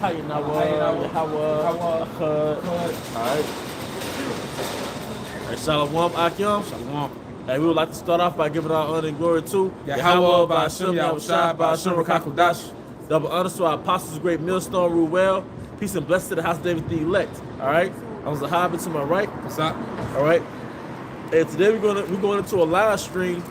How you know Alright. Hey, Shalom Akim. Shalom. Hey, we would like to start off by giving our honor and glory to Yahweh, Ba'ashem, Yahushua, Ba'ashem, Rakakudash. Double honor to our apostles, great millstone, rule well. Peace and blessings to the house of David, the elect. Alright. I was a hobbit to my right. What's up? Alright. And today we're going into a live stream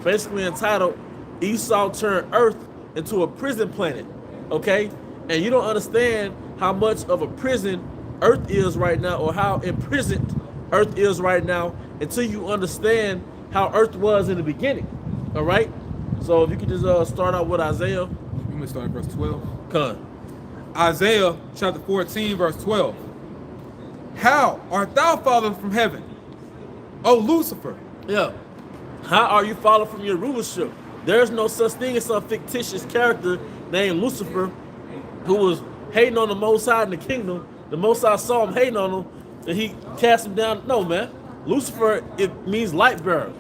basically entitled Esau Turned Earth into a Prison Planet. Okay? And you don't understand how much of a prison Earth is right now, or how imprisoned Earth is right now, until you understand how Earth was in the beginning. All right. So if you could just start out with Isaiah. You may start at verse 12. Come. Isaiah chapter 14, verse 12. How art thou fallen from heaven, O Lucifer? Yeah. How are you fallen from your rulership? There's no such thing as some fictitious character named Lucifer who was hating on the Most High in the kingdom. The Most High saw him hating on him, and he cast him down. No, man. Lucifer, it means light bearer.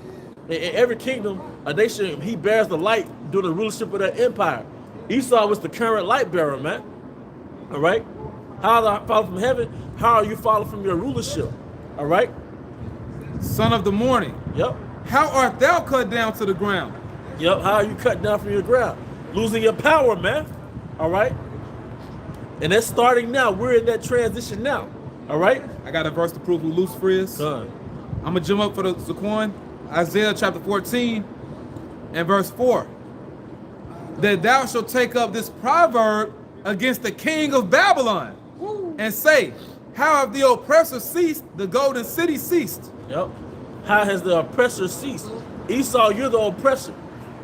In every kingdom, a nation, he bears the light during the rulership of that empire. Esau was the current light bearer, man. All right? How are you fallen from heaven? How are you fallen from your rulership? All right? Son of the morning. Yep. How art thou cut down to the ground? Yep. How are you cut down from your ground? Losing your power, man. All right? And that's starting now. We're in that transition now. All right? I got a verse to prove who Lucifer is. Done. I'm going to jump up for the Zaquan. Isaiah chapter 14 and verse 4. That thou shalt take up this proverb against the king of Babylon. Woo. And say, how have the oppressor ceased, the golden city ceased? Yep. How has the oppressor ceased? Esau, you're the oppressor.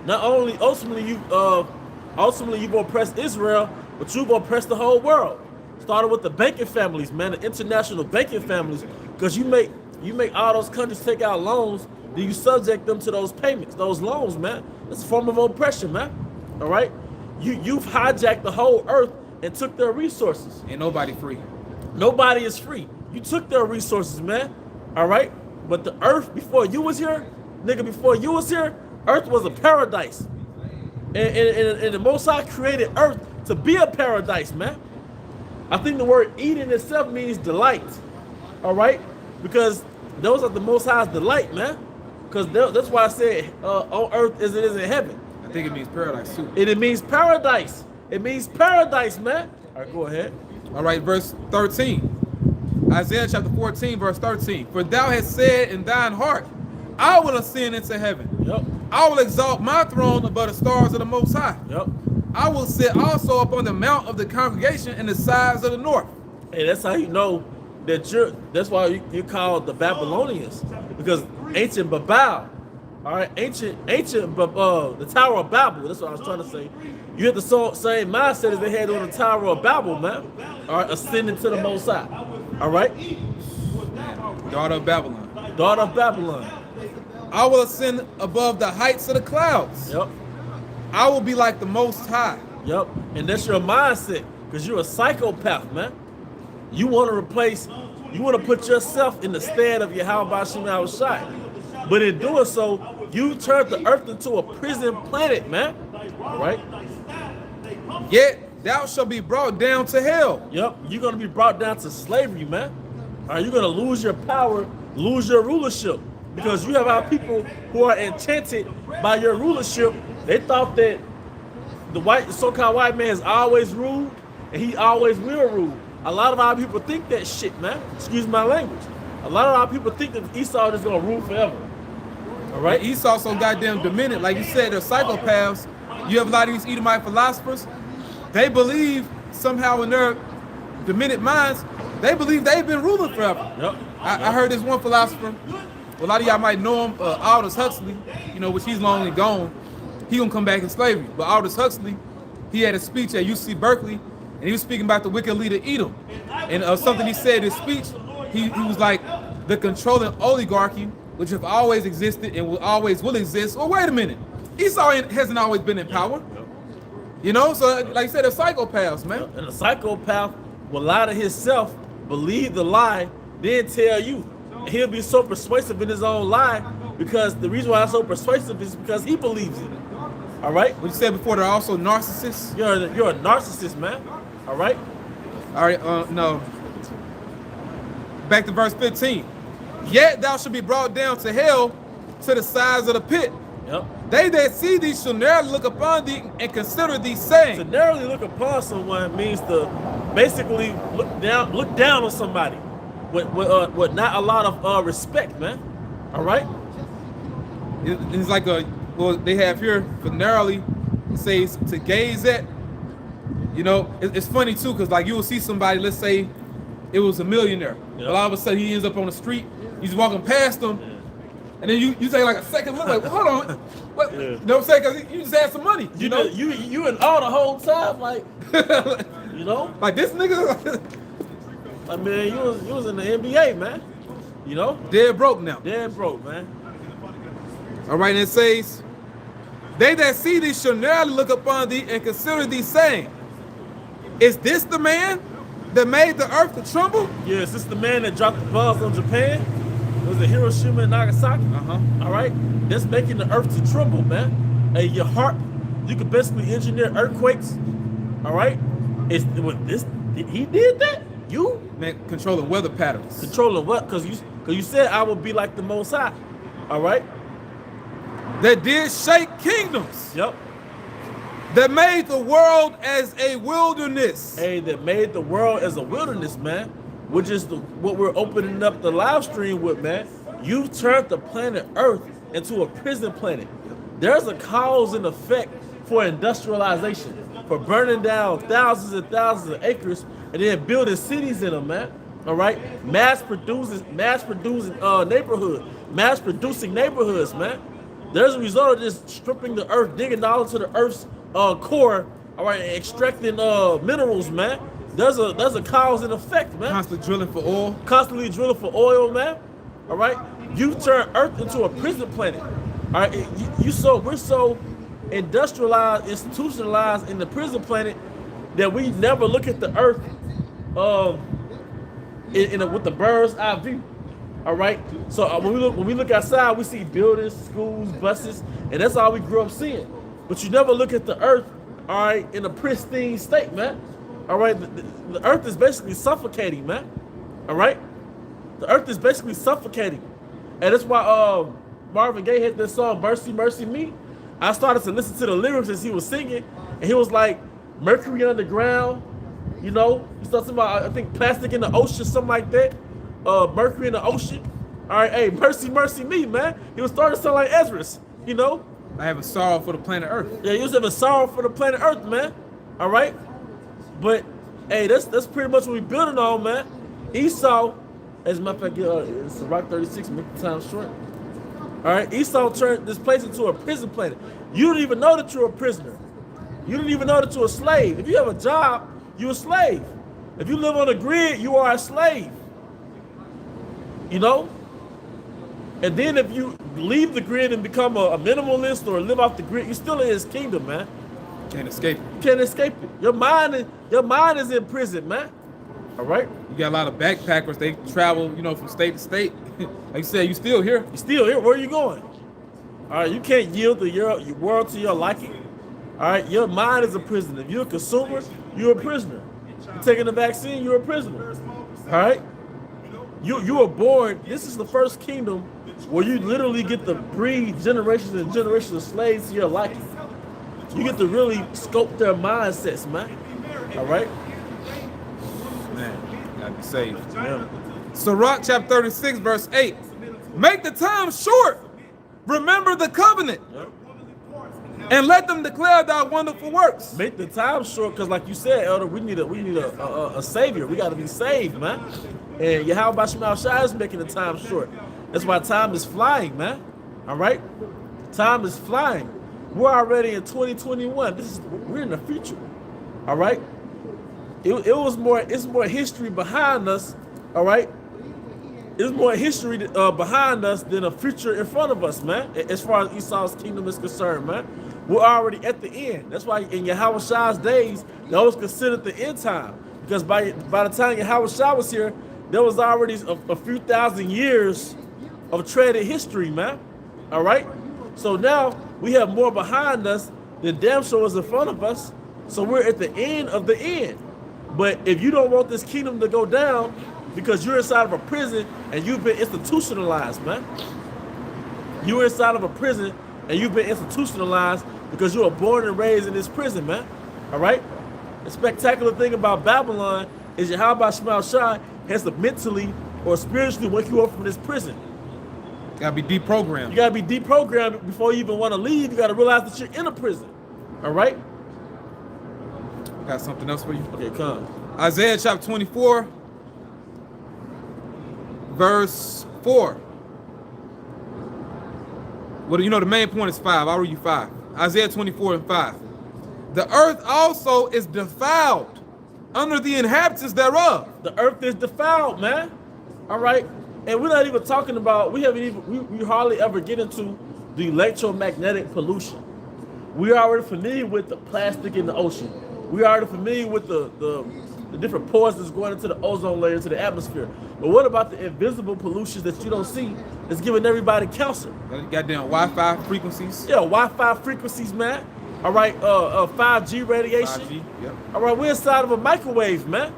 Not only ultimately you've oppressed Israel, but you've oppressed the whole world. Started with the banking families, man, the international banking families, because you make all those countries take out loans, then you subject them to those payments, those loans, man. It's a form of oppression, man. All right? You've hijacked the whole earth and took their resources. Ain't nobody free. Nobody is free. You took their resources, man. All right? But the earth before you was here, nigga, before you was here, earth was a paradise. And the Most High created earth to be a paradise, man. I think the word Eden itself means delight. All right? Because those are the Most High's delight, man. Because that's why I said on earth as it is in heaven. I think it means paradise too. And it means paradise. It means paradise, man. All right, go ahead. All right, verse 13. Isaiah chapter 14, verse 13. For thou hast said in thine heart, I will ascend into heaven. Yep. I will exalt my throne above the stars of the Most High. Yep. I will sit also upon the mount of the congregation in the sides of the north. Hey, that's how you know that that's why you're called the Babylonians. Because ancient Babel, all right, the Tower of Babel, that's what I was trying to say. You have the same mindset as they had on the Tower of Babel, man. All right, ascending to the Most High. All right? Daughter of Babylon. Daughter of Babylon. I will ascend above the heights of the clouds. Yep. I will be like the Most High. Yep. And that's your mindset, because you're a psychopath, man. You want to put yourself in the stand of Yahweh Ba'ashem Yahushua. But in doing so, you turned the earth into a prison planet, man. All right? Yet thou shalt be brought down to hell. Yep. You're going to be brought down to slavery, man. All right? You're going to lose your power, lose your rulership. Because you have our people who are enchanted by your rulership. They thought that the so-called white man has always ruled, and he always will rule. A lot of our people think that shit, man. Excuse my language. A lot of our people think that Esau is going to rule forever. All right? Esau so goddamn demented. Like you said, they're psychopaths. You have a lot of these Edomite philosophers. They believe somehow in their demented minds, they believe they've been ruling forever. Yep. I heard this one philosopher. A lot of y'all might know him, Aldous Huxley, which he's long and gone. He gonna come back in slavery. But Aldous Huxley, he had a speech at UC Berkeley, and he was speaking about the wicked leader Edom. And something he said in his speech, he was like, the controlling oligarchy, which have always existed and will always will exist. Well, wait a minute. Esau hasn't always been in power. So like I said, they're psychopaths, man. And a psychopath will lie to himself, believe the lie, then tell you. And he'll be so persuasive in his own lie, because the reason why I'm so persuasive is because he believes it. All right? What you said before, they're also narcissists. You're a narcissist, man. All right? All right, no. Back to verse 15. Yet thou shalt be brought down to hell, to the sides of the pit. Yep. They that see thee shall narrowly look upon thee and consider thee, saying. To narrowly look upon someone means to basically look down on somebody with not a lot of respect, man. All right. It's like they have here for narrowly, it says to gaze at. You know, it's funny too, because like you will see somebody, let's say it was a millionaire, but all of a sudden he ends up on the street, he's walking past them, and then you take like a second look, like, well, hold on, what? Yeah. You know what I'm saying? Because you just had some money. You know, you in all the whole time, like, you know, like this nigga. I mean, you was in the NBA, man. You know, Dead broke now. dead broke, man. All right, and it says, they that see thee shall narrowly look upon thee and consider thee, saying, is this the man that made the earth to tremble? Yes, this is the man that dropped the bombs on Japan. It was the Hiroshima and Nagasaki. All right, that's making the earth to tremble, man. Hey, your heart, you could basically engineer earthquakes. All right, he did that. You Man, controlling weather patterns. controlling what? Because you said I would be like the Most High. All right. That did shake kingdoms. Yep. That made the world as a wilderness. Hey, that made the world as a wilderness, man. Which is what we're opening up the live stream with, man. You've turned the planet Earth into a prison planet. There's a cause and effect for industrialization, for burning down thousands and thousands of acres and then building cities in them, man. All right, mass producing neighborhoods, man. There's a result of just stripping the earth, digging down into the earth's core, all right, and extracting minerals, man. There's a cause and effect, man. Constantly drilling for oil. Constantly drilling for oil, man. All right, you turn Earth into a prison planet. All right, we're so industrialized, institutionalized in the prison planet that we never look at the Earth with the bird's eye view. All right, so when we look outside, we see buildings, schools, buses, and that's all we grew up seeing. But you never look at the Earth, all right, in a pristine state, man. All right, the Earth is basically suffocating, man. All right, the Earth is basically suffocating, and that's why Marvin Gaye had this song "Mercy, Mercy Me." I started to listen to the lyrics as he was singing, and he was like, "Mercury underground," you know. He started talking about, I think, plastic in the ocean, something like that. Mercury in the ocean. All right, hey, mercy, mercy me, man. He was starting to sound like Ezra's, you know. I have a sorrow for the planet Earth. Yeah, he was having sorrow for the planet Earth, man. All right, but hey, that's pretty much what we building on, man. Esau, as a matter of fact, it's Rock 36, make the time short. All right, Esau turned this place into a prison planet. You don't even know that you're a prisoner. You don't even know that you're a slave. If you have a job, you're a slave. If you live on a grid, you are a slave. You know? And then if you leave the grid and become a minimalist or live off the grid, you're still in his kingdom, man. Can't escape it. You can't escape it. Your mind is in prison, man. All right? You got a lot of backpackers. They travel, you know, from state to state. Like you said, you still here. You're still here. Where are you going? All right, you can't yield your world to your liking. All right, your mind is a prison. If you're a consumer, you're a prisoner. You're taking the vaccine, you're a prisoner. All right? You were born, this is the first kingdom where you literally get to breed generations and generations of slaves to your liking. You get to really scope their mindsets, man. All right? Man, gotta be saved. Yeah. Sirach chapter 36, verse 8. Make the time short. Remember the covenant. Yep. And let them declare thy wonderful works. Make the time short, because like you said, Elder, we need a savior. We got to be saved, man. And Yahweh Shemal Shai is making the time short. That's why time is flying, man. All right? Time is flying. We're already in 2021. We're in the future. All right? It's more history behind us, all right? It's more history behind us than a future in front of us, man. As far as Esau's kingdom is concerned, man. We're already at the end. That's why in Yahweh Shai's days, that was considered the end time. Because by the time Yahweh Shai was here, there was already a few thousand years of treaded history, man. All right? So now we have more behind us than damn sure is in front of us. So we're at the end of the end. But if you don't want this kingdom to go down because you're inside of a prison and you've been institutionalized, man. You're inside of a prison and you've been institutionalized because you were born and raised in this prison, man. All right? The spectacular thing about Babylon is Yahweh Shema Shai has to mentally or spiritually wake you up from this prison. Gotta be deprogrammed. You gotta be deprogrammed before you even want to leave. You gotta realize that you're in a prison. All right? Got something else for you? Okay, come. Isaiah chapter 24, verse 4. Well, you know the main point is 5. I'll read you 5. Isaiah 24 and 5. The earth also is defiled under the inhabitants thereof. The earth is defiled, man. All right? And we're not even talking about, we hardly ever get into the electromagnetic pollution. We're already familiar with the plastic in the ocean. We're already familiar with the different pores that's going into the ozone layer, to the atmosphere. But what about the invisible pollutions that you don't see that's giving everybody cancer? Goddamn Wi-Fi frequencies. Yeah, Wi-Fi frequencies, man. All right, 5G radiation. 5G, yep. All right, we're inside of a microwave, man.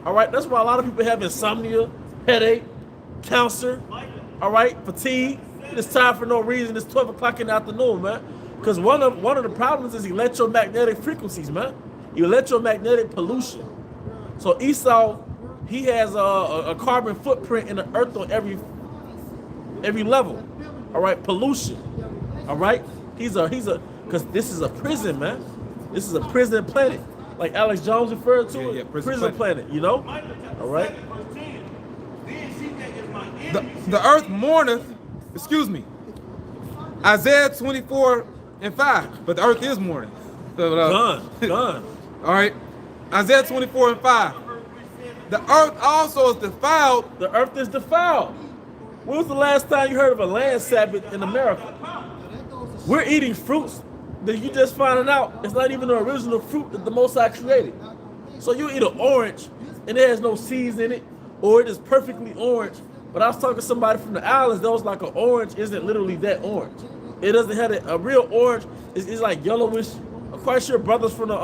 All right, that's why a lot of people have insomnia, headache, cancer, all right, fatigue. It's tired for no reason. It's 12 o'clock in the afternoon, man. Because one of the problems is electromagnetic frequencies, man. Electromagnetic pollution. So Esau, he has a carbon footprint in the earth on every level. All right, pollution. All right, because this is a prison, man. This is a prison planet, like Alex Jones referred to it. Yeah, prison planet, you know. All right. The earth mourneth, excuse me, Isaiah 24 and 5, but the earth is mourning. So, Gone. All right, Isaiah 24 and 5. The earth also is defiled. The earth is defiled. When was the last time you heard of a land Sabbath in America? We're eating fruits that you just finding out it's not even the original fruit that the Most High created. So you eat an orange and it has no seeds in it, or it is perfectly orange. But I was talking to somebody from the islands that was like an orange isn't literally that orange. It doesn't have a real orange. It's like yellowish. I'm quite sure brothers from the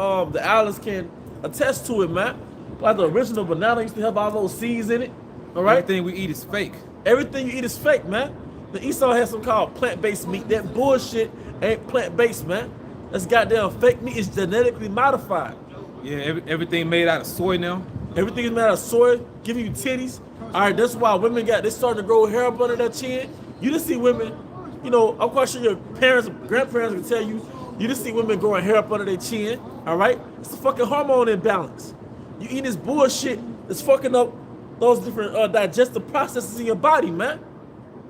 islands can attest to it, man. Like the original banana used to have all those seeds in it. All right. Everything we eat is fake. Everything you eat is fake, man. The Esau has some called plant-based meat. That bullshit ain't plant-based, man. That's goddamn fake meat. It's genetically modified. Yeah, everything made out of soy now. Everything is made out of soy, giving you titties. All right, that's why women they starting to grow hair up under their chin. You just see women, you know, I'm quite sure your parents, grandparents can tell you, you just see women growing hair up under their chin. All right, it's a fucking hormone imbalance. You eat this bullshit that's fucking up those different digestive processes in your body, man.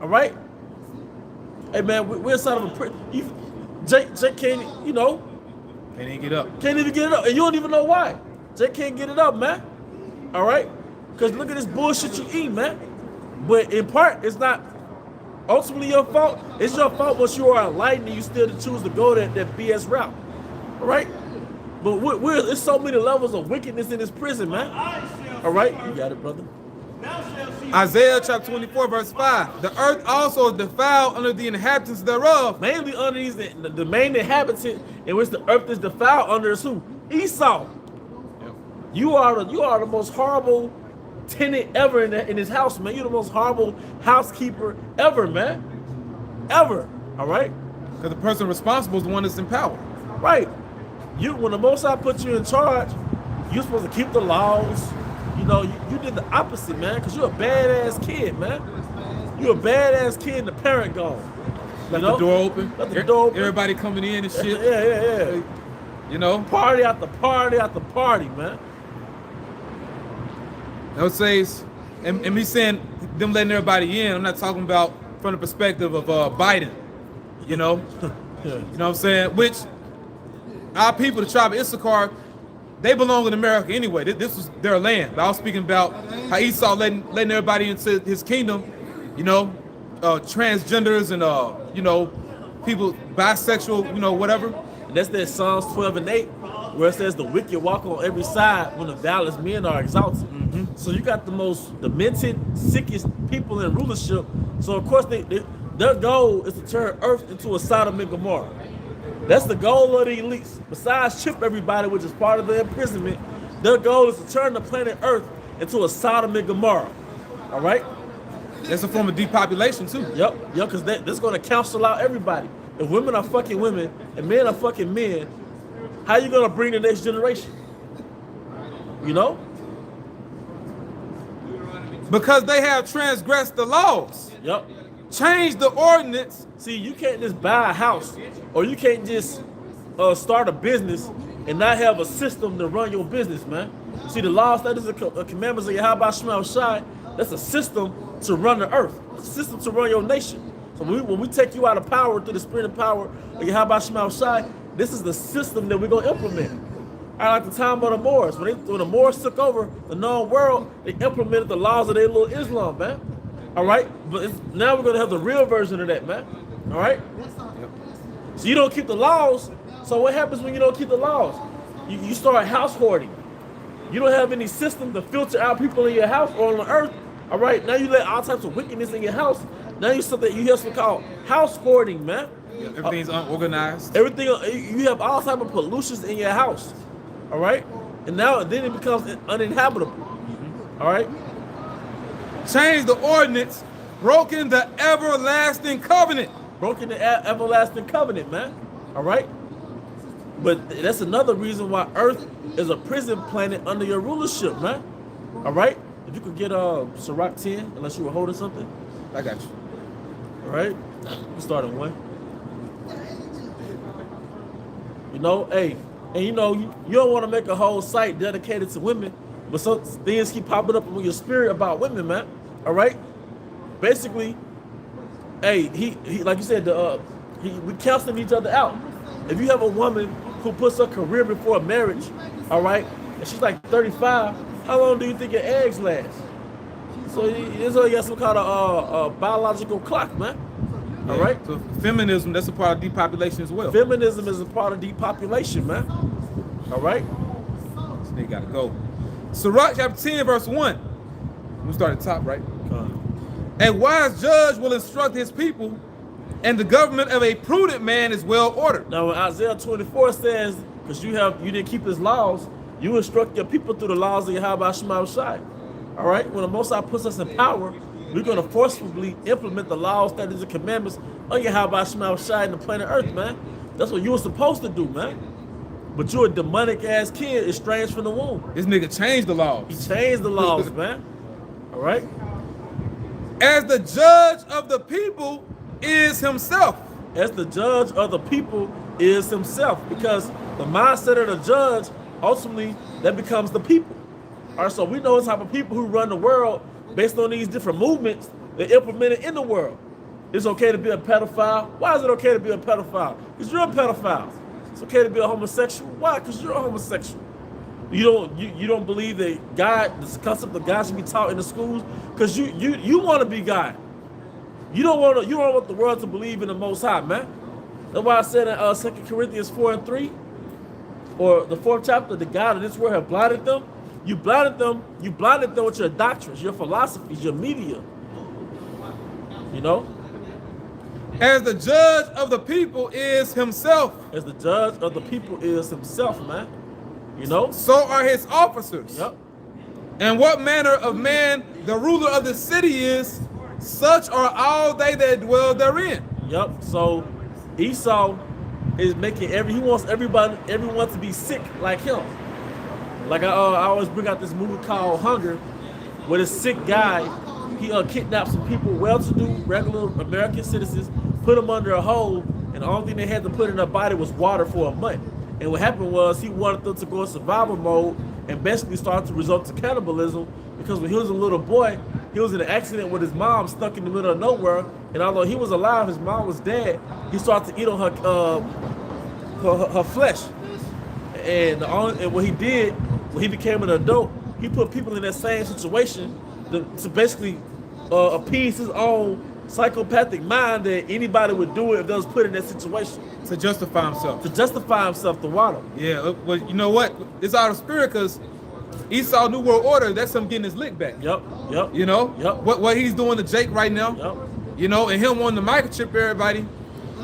All right. Hey, man, we're inside of a prison. Jake can't, you know. Can't even get up. Can't even get it up, and you don't even know why. Jake can't get it up, man. All right. Because look at this bullshit you eat, man. But in part, it's not ultimately your fault. It's your fault once you are enlightened and you still choose to go that BS route. All right? But there's so many levels of wickedness in this prison, man. All right? You got it, brother. Isaiah chapter 24, verse 5. The earth also is defiled under the inhabitants thereof. Mainly under the main inhabitant in which the earth is defiled under is who? Esau. Yep. You are the most horrible tenant ever in this house, man. You're the most horrible housekeeper ever, man. Ever. All right? Because the person responsible is the one that's in power. Right. When the Most High put you in charge, you're supposed to keep the laws. You know, you did the opposite, man, because you're a badass kid, man. You're a badass kid and the parent gone. Left the door open. Left the door open. Everybody coming in and shit. Yeah. You know? Party after party after party, man. That says, and me saying them letting everybody in, I'm not talking about from the perspective of Biden, you know? Yeah. You know what I'm saying? Which our people, the tribe of Issachar, they belong in America anyway. This was their land. But I was speaking about how Esau letting everybody into his kingdom, you know, transgenders and, you know, people, bisexual, you know, whatever. And that's that Psalms 12 and 8, where it says the wicked walk on every side when the valiant men are exalted. Mm-hmm. So you got the most demented, sickest people in rulership. So of course their goal is to turn earth into a Sodom and Gomorrah. That's the goal of the elites. Besides chip everybody, which is part of the imprisonment, Their goal is to turn the planet Earth into a Sodom and Gomorrah. All right? That's a form of depopulation too. Yep, because that's going to cancel out everybody. If women are fucking women and men are fucking men, how you going to bring the next generation? You know? Because they have transgressed the laws. Yep. Change the ordinance. See, you can't just buy a house or you can't just start a business and not have a system to run your business, man. See, the laws, that is a commandments of Yahweh Shema Shai, that's a system to run the earth. It's a system to run your nation. So when we take you out of power through the spirit of power of Yahweh Shema Shai, this is the system that we're going to implement. I like the time of the Moors. When the Moors took over the known world, they implemented the laws of their little Islam, man. All right? But now we're going to have the real version of that, man. All right? Yep. So you don't keep the laws. So what happens when you don't keep the laws? You start house hoarding. You don't have any system to filter out people in your house or on the earth. All right? Now you let all types of wickedness in your house. Now you hear something called house hoarding, man. Everything's unorganized. Everything, you have all type of pollutions in your house. All right? And then it becomes uninhabitable. All right? Change the ordinance, broken the everlasting covenant. Broken the everlasting covenant, man. All right? But that's another reason why Earth is a prison planet under your rulership, man. All right? If you could get Sirach 10, unless you were holding something. I got you. All right? We start at 1. You know, hey, and you know, you don't want to make a whole site dedicated to women, but some things keep popping up in your spirit about women, man. All right? Basically, hey, he like you said, we canceling each other out. If you have a woman who puts her career before marriage, all right, and she's like 35, how long do you think your eggs last? So it's only got some kind of biological clock, man. All right? So feminism, that's a part of depopulation as well. Feminism is a part of depopulation, man. All right? So they gotta go. Sirach chapter 10, verse 1. We start at the top, right? A wise judge will instruct his people, and the government of a prudent man is well ordered. Now, when Isaiah 24 says, because you didn't keep his laws, you instruct your people through the laws of Yahweh Shema Shai. All right? When the Most High puts us in power, we're going to forcefully implement the laws, statutes, and commandments of Yahweh Shema Shai in the planet Earth, man. That's what you were supposed to do, man. But you're a demonic-ass kid estranged from the womb. This nigga changed the laws. He changed the laws, man. All right? As the judge of the people is himself. As the judge of the people is himself. Because the mindset of the judge, ultimately, that becomes the people. All right, so we know the type of people who run the world based on these different movements that implemented in the world. It's okay to be a pedophile. Why is it okay to be a pedophile? Because you're a pedophile. It's okay to be a homosexual. Why? Because you're a homosexual. You don't believe that God, this concept of God should be taught in the schools, because you want to be God. You don't want the world to believe in the Most High, man. That's why I said in 2 Corinthians 4:3, or the 4th chapter, the God of this world have blinded them. You blinded them with your doctrines, your philosophies, your media. You know? As the judge of the people is himself. As the judge of the people is himself, man. You know? So are his officers. Yep. And what manner of man the ruler of the city is, such are all they that dwell therein. Yep. So Esau is making he wants everyone to be sick like him. Like I always bring out this movie called Hunger, where this sick guy, he kidnapped some people, well-to-do, regular American citizens, put them under a hole, and the only thing they had to put in their body was water for a month. And what happened was he wanted them to go in survival mode and basically start to resort to cannibalism, because when he was a little boy, he was in an accident with his mom stuck in the middle of nowhere, and although he was alive, his mom was dead. He started to eat on her flesh. And what he did, when he became an adult, he put people in that same situation to basically appease his own psychopathic mind that anybody would do it if they was put in that situation. To justify himself. To justify himself to water. Yeah, well, you know what? It's out of spirit, because Esau New World Order, that's him getting his lick back. Yep. You know? Yep. What he's doing to Jake right now. Yep. You know, and him wanting to microchip everybody.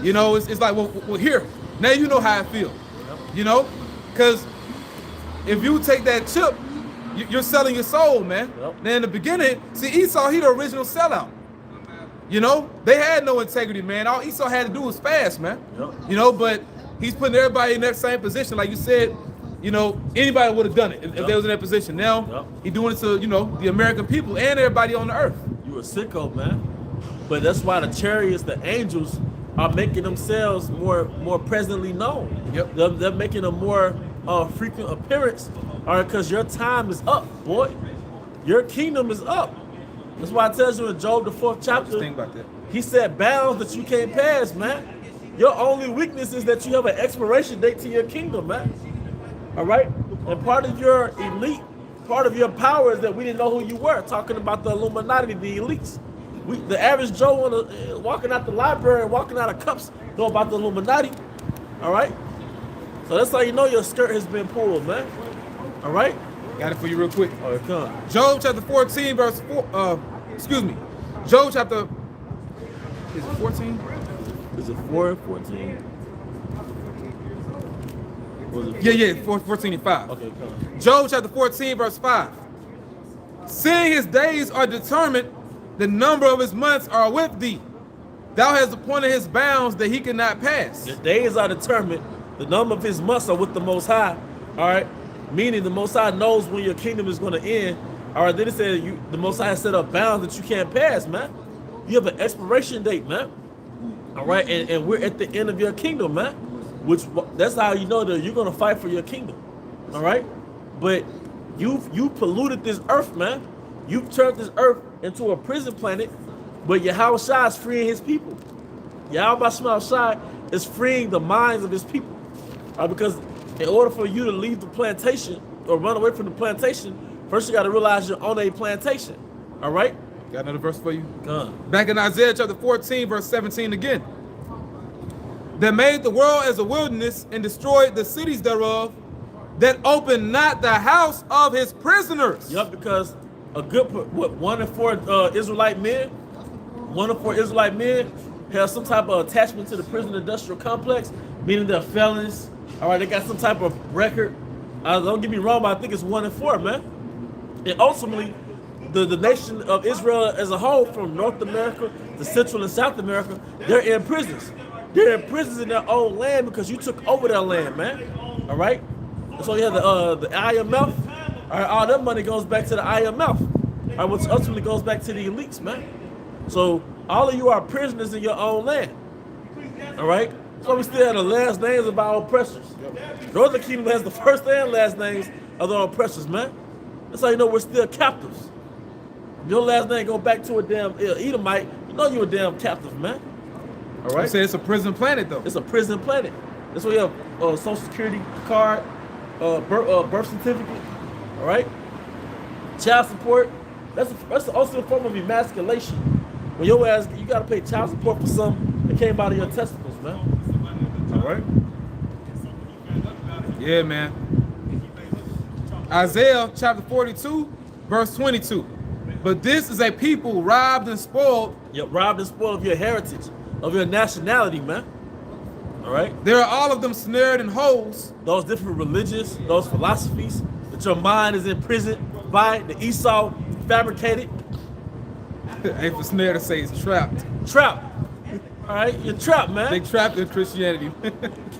You know, it's like, well, here, now you know how I feel. Yep. You know? Because if you take that chip, you're selling your soul, man. Yep. Now in the beginning, see Esau, he the original sellout. You know, they had no integrity, man. All Esau had to do was fast, man. Yep. You know, but he's putting everybody in that same position. Like you said, you know, anybody would have done it if they was in that position. Now, he's doing it to, you know, the American people and everybody on the earth. You a sicko, man. But that's why the chariots, the angels, are making themselves more presently known. Yep. They're making a more frequent appearance, all right, because your time is up, boy. Your kingdom is up. That's why it tells you in Job, the 4th chapter, Think about that. he set bounds that you can't pass, man. Your only weakness is that you have an expiration date to your kingdom, man. All right? And part of your elite, part of your power is that we didn't know who you were, talking about the Illuminati, the elites. The average Joe walking out the library and walking out of cups know about the Illuminati. All right? So that's how you know your skirt has been pulled, man. All right? Got it for you real quick. All right, come. Job chapter 14, verse 4. Job chapter, is it 14? Is it 4, 14? Was it 14 and 5. Okay, come. Job chapter 14, verse 5. Seeing his days are determined, the number of his months are with thee. Thou hast appointed his bounds that he cannot pass. The days are determined. The number of his months are with the Most High. All right? Meaning the Most High knows when your kingdom is going to end. All right? Then it said the Most High has set up bounds that you can't pass, man. You have an expiration date, man. All right? And we're at the end of your kingdom, man. That's how you know that you're going to fight for your kingdom. All right? But you polluted this earth, man. You've turned this earth into a prison planet, but Yahweh Shai is freeing his people. Yahweh Shai is freeing the minds of his people. Because in order for you to leave the plantation or run away from the plantation, first you got to realize you're on a plantation. All right? Got another verse for you? Go. Back in Isaiah chapter 14, verse 17 again. That made the world as a wilderness and destroyed the cities thereof, that opened not the house of his prisoners. Yep, because a good, 1 in 4 Israelite men, 1 in 4 Israelite men have some type of attachment to the prison industrial complex, meaning they're felons. All right, they got some type of record. Don't get me wrong, but I think it's 1 in 4, man. And ultimately, the nation of Israel as a whole, from North America to Central and South America, they're in prisons. They're in prisons in their own land because you took over their land, man. All right? So you have the IMF. All right, all that money goes back to the IMF. All right, which ultimately goes back to the elites, man. So all of you are prisoners in your own land. All right? So we still have the last names of our oppressors. Northern Kingdom has the first and last names of their oppressors, man. That's how you know we're still captives. Your last name go back to a damn Edomite, you know you a damn captive, man. All right? I say it's a prison planet, though. It's a prison planet. That's why you have Social Security card, birth certificate, all right? Child support. That's also a form of emasculation. When your ass, you got to pay child support for something that came out of your testicles, man. All right? Yeah, man. Isaiah chapter 42, verse 22. But this is a people robbed and spoiled. Yep, robbed and spoiled of your heritage, of your nationality, man. All right? There are all of them snared in holes. Those different religions, those philosophies that your mind is imprisoned by, the Esau fabricated. Ain't for snare to say it's trapped. Trapped. All right? You're trapped, man. They trapped in Christianity.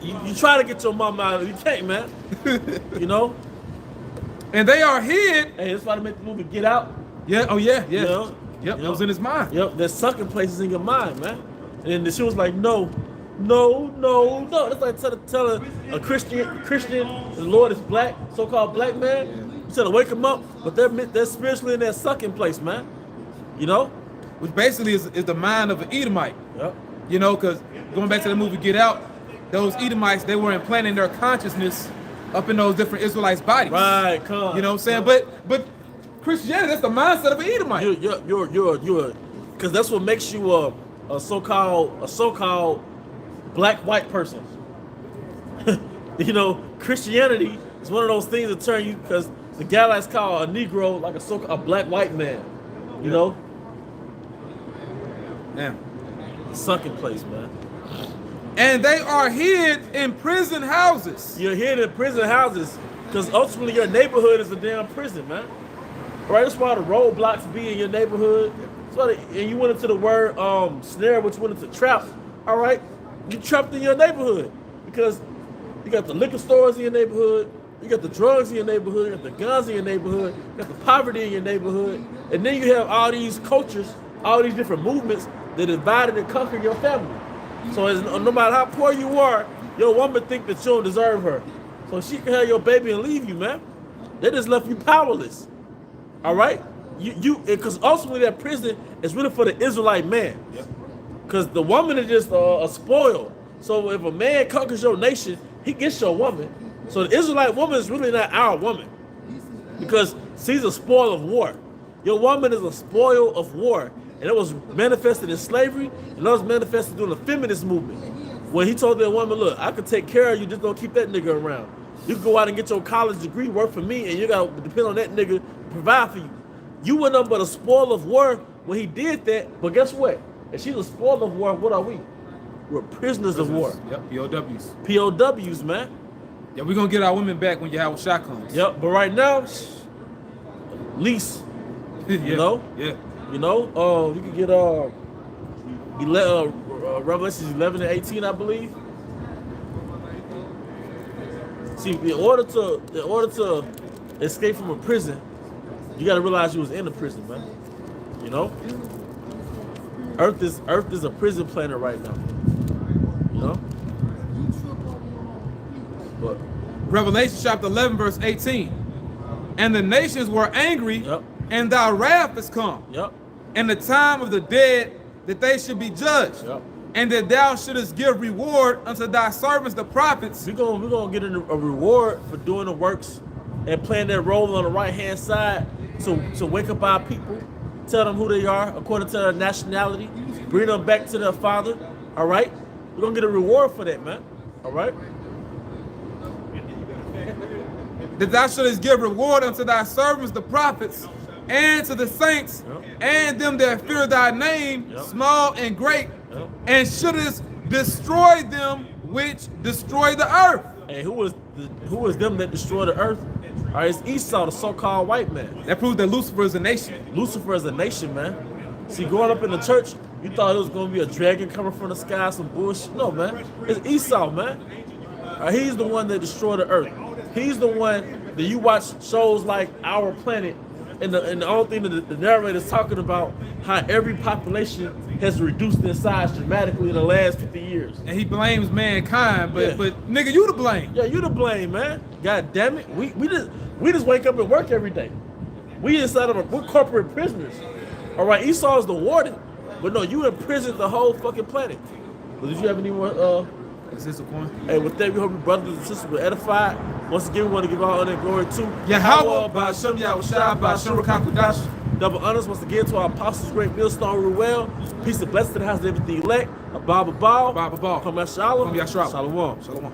You try to get your mom out of it. You can't, man. You know? And they are hid. Hey, that's why they make the movie Get Out. Yeah, oh yeah, yeah. You know? Yep, that was in his mind. Yep, there's sunken places in your mind, man. And she was like, no. That's like telling a Christian, the Lord is black, so-called black man. You tell to wake them up, but they're spiritually in that sucking place, man. You know? Which basically is the mind of an Edomite. Yep. You know, because going back to the movie Get Out, those Edomites, they were implanting their consciousness up in those different Israelites' bodies. Right, come. You know what I'm saying? But Christianity, that's the mindset of an Edomite. You're because that's what makes you a so-called black-white person. You know, Christianity is one of those things that turn you, because the Galileans call a Negro like a black-white man. You know? Yeah. Sunken place, man. And they are hid in prison houses. You're hid in prison houses. Because ultimately your neighborhood is a damn prison, man. Right? That's why the roadblocks be in your neighborhood. That's why and you went into the word snare, which went into trap. All right? You trapped in your neighborhood. Because you got the liquor stores in your neighborhood, you got the drugs in your neighborhood, you got the guns in your neighborhood, you got the poverty in your neighborhood, and then you have all these cultures, all these different movements that divided and conquer your family. So no matter how poor you are, your woman think that you don't deserve her. So she can have your baby and leave you, man. They just left you powerless. All right? Because ultimately that prison is really for the Israelite man. Because the woman is just a spoil. So if a man conquers your nation, he gets your woman. So the Israelite woman is really not our woman. Because she's a spoil of war. Your woman is a spoil of war. And it was manifested in slavery, and it was manifested during the feminist movement. When he told that woman, look, I could take care of you, just don't keep that nigga around. You can go out and get your college degree, work for me, and you gotta depend on that nigga to provide for you. You were nothing but a spoil of war when he did that, but guess what? If she's a spoil of war, what are we? We're prisoners of war. Yep, POWs. POWs, man. Yeah, we're gonna get our women back when Yahweh Shah comes. Yep, but right now, lease. Yeah, You know? Yeah. You know, you can get Revelations 11 and 18, I believe. See, in order to escape from a prison, you got to realize you was in a prison, man. You know, Earth is a prison planet right now. You know, but Revelation chapter 11, verse 18. And the nations were angry, Yep. and thy wrath is come. Yep. And the time of the dead that they should be judged. Yep. And that thou shouldest give reward unto thy servants the prophets. We're gonna get a reward for doing the works and playing that role on the right hand side to wake up our people, tell them who they are according to their nationality, bring them back to their father. All right, we're gonna get a reward for that, man. All right. That thou shouldest give reward unto thy servants the prophets, and to the saints, and them that fear thy name, small and great, and shouldest destroy them which destroy the earth. And who was them that destroyed the earth? All right, it's Esau, the so-called white man. That proves that Lucifer is a nation. Lucifer is a nation, man. See, growing up in the church, you thought it was gonna be a dragon coming from the sky, some bullshit. No, man, it's Esau, man. He's the one that destroyed the earth. He's the one that you watch shows like Our Planet, and the only thing that the narrator's talking about how every population has reduced in size dramatically in the last 50 years. And he blames mankind, but Yeah. but nigga, you to blame. Yeah, you to blame, man. God damn it. We just wake up and work every day. We inside of we're corporate prisoners. All right, Esau is the warden, but no, you imprisoned the whole fucking planet. But did you have any more? Is this a coin? Hey, with that, we hope your brothers and sisters were edified. Once again, we want to give all honor and glory to Yahweh, Ba'ashem Yahushua, Ba'ashem Rakakudash. Double honors once again to our apostles, great millstone, Ruel. Peace and blessings to the house of everything elect. Abba Baal. Abba Baal. Come Shalom. Come Yashua. Shalom. Shalom.